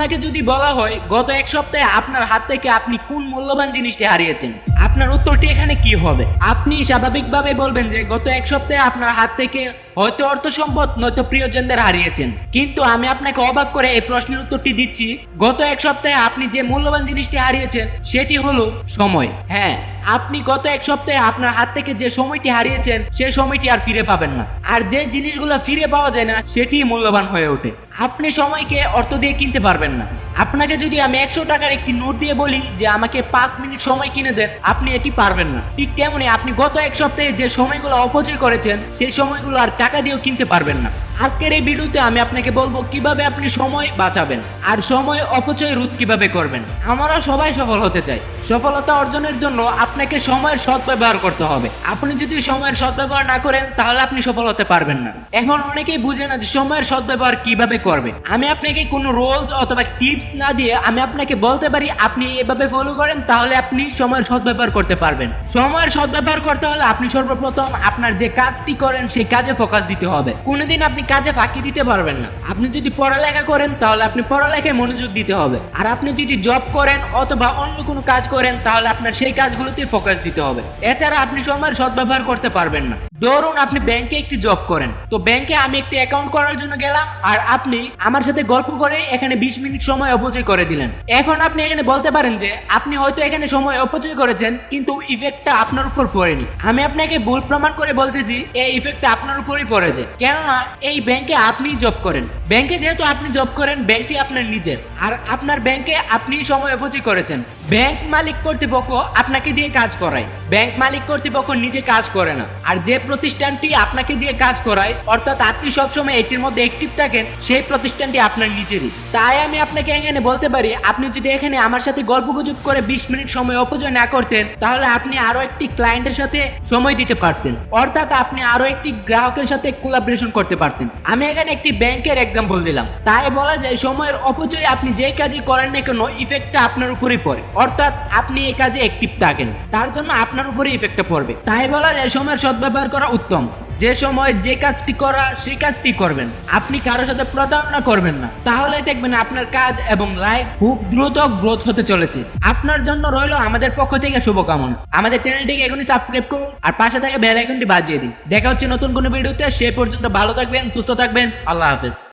আপনাকে যদি বলা হয় গত এক সপ্তাহে আপনার হাত থেকে আপনি কোন মূল্যবান জিনিসটি হারিয়েছেন, আপনার উত্তরটি এখানে কি হবে? আপনি স্বাভাবিকভাবে বলবেন যে গত এক সপ্তাহে আপনার হাত থেকে হয়তো অর্থ সম্পদ নয়তো প্রিয়জনদের হারিয়েছেন। কিন্তু আমি আপনাকে অবাক করে এই প্রশ্নের উত্তরটি দিচ্ছি, গত এক সপ্তাহে আপনি যে মূল্যবান জিনিসটি হারিয়েছেন সেটি হলো সময়। হ্যাঁ, আপনি গত এক সপ্তাহে আপনার হাত থেকে যে সময়টি হারিয়েছেন সেই সময়টি আর ফিরে পাবেন না। আর যে জিনিসগুলো ফিরে পাওয়া যায় না সেটি মূল্যবান হয়ে ওঠে। আপনি সময়কে অর্থ দিয়ে কিনতে পারবেন না। আপনাকে যদি আমি 100 টাকার একটি নোট দিয়ে বলি যে আমাকে 5 মিনিট সময় কিনে দেন, আপনি এটি পারবেন না। ঠিক তেমনি আপনি গত এক সপ্তাহে যে সময়গুলো অপচয় করেছেন সেই সময়গুলো আর টাকা দিয়েও কিনতে পারবেন না। আজকের এই ভিডিওতে আমি আপনাকে বলবো কিভাবে আপনি সময় বাঁচাবেন আর সময় অপচয় রোধ কিভাবে করবেন। আমরা সবাই সফল হতে চাই। সফলতা অর্জনের জন্য আপনাকে সময়ের সদ্ব্যবহার করতে হবে। আপনি যদি সময়ের সদ্ব্যবহার না করেন তাহলে আপনি সফল হতে পারবেন না। এখন অনেকেই বুঝে না যে সময়ের সদ্ব্যবহার কিভাবে করবে। আমি আপনাকে কোনো রুলস অথবা টিপস না দিয়ে আমি আপনাকে বলতে পারি আপনি এভাবে ফলো করেন তাহলে আপনি সময়ের সদ্ব্যবহার করতে পারবেন। সময়ের সদ্ব্যবহার করতে হলে আপনি সর্বপ্রথম আপনার যে কাজটি করেন সেই কাজে ফোকাস দিতে হবে। কোনোদিন আপনি কাজে ফাঁকি দিতে পারবেন না। আপনি যদি পড়ালেখা করেন তাহলে আপনি পড়ালেখায় মনোযোগ দিতে হবে। আর আপনি যদি জব করেন অথবা অন্য কোনো কাজ করেন তাহলে আপনার সেই কাজগুলোতে ফোকাস দিতে হবে। এছাড়া আপনি সময়ের সদ্ব্যবহার করতে পারবেন না। ধরুন আপনি ব্যাংকে একটি জব করেন, তো ব্যাংকে আমি একটি অ্যাকাউন্ট করার জন্য গেলাম আর আপনি আমার সাথে গল্প করে এখানে 20 মিনিট সময় অপচয় করে দিলেন। এখন আপনি এখানে বলতে পারেন যে আপনি হয়তো এখানে সময় অপচয় করেছেন কিন্তু ইফেক্টটা আপনার উপর পড়েনি। আমি আপনাকে ভুল প্রমাণ করে বলতেছি এই ইফেক্টটা আপনার উপরই পড়েছে, কেননা এই ব্যাংকে আপনি জব করেন। ব্যাংকে যেহেতু আপনি জব করেন, ব্যাংকটি আপনার নিজের, আর আপনার ব্যাংকে আপনি সময় অপচয় করেছেন। ব্যাংক মালিক কর্তৃপক্ষ আপনাকে দিয়ে কাজ করায়, ব্যাংক মালিক কর্তৃপক্ষ নিজে কাজ করে না। আর যে প্রতিষ্ঠানটি আপনাকে দিয়ে কাজ করায় অর্থাৎ আপনি সবসময় এটির মধ্যে অ্যাক্টিভ থাকেন সেই প্রতিষ্ঠানটি আপনার নিজেরই। তাই আমি আপনাকে এখানে বলতে পারি আপনি যদি এখানে আমার সাথে গল্পগুজব করে 20 মিনিট সময় অপচয় না করতেন তাহলে আপনি আরো একটি ক্লায়েন্টের সাথে সময় দিতে পারতেন, অর্থাৎ আপনি আরো একটি গ্রাহকের সাথে কোলাবোরেশন করতে পারতেন। আমি এখানে একটি ব্যাংকের এক্সাম্পল দিলাম। তাই বলা যায় সময়ের অপচয় আপনি যে কাজই করেন না কেন ইফেক্টটা আপনার উপরই পড়ে, অর্থাৎ আপনি এই কাজে অ্যাক্টিভ থাকেন তার জন্য আপনার উপরে ইফেক্টটা পড়বে। তাই বলা যায় সময়ের সদ্ব্যবহার করা উত্তম। যে সময় যে কাজটি করা সেই কাজটি করবেন, আপনি কারোর সাথে প্রতারণা করবেন না, তাহলে দেখবেন আপনার কাজ এবং লাইফ খুব দ্রুত গ্রোথ হতে চলেছে। আপনার জন্য রইল আমাদের পক্ষ থেকে শুভকামনা। আমাদের চ্যানেলটিকে এখনই সাবস্ক্রাইব করুন আর পাশে থাকা বেল আইকনটি বাজিয়ে দিন। দেখা হচ্ছে নতুন কোনো ভিডিওতে। সে পর্যন্ত ভালো থাকবেন, সুস্থ থাকবেন। আল্লাহ হাফেজ।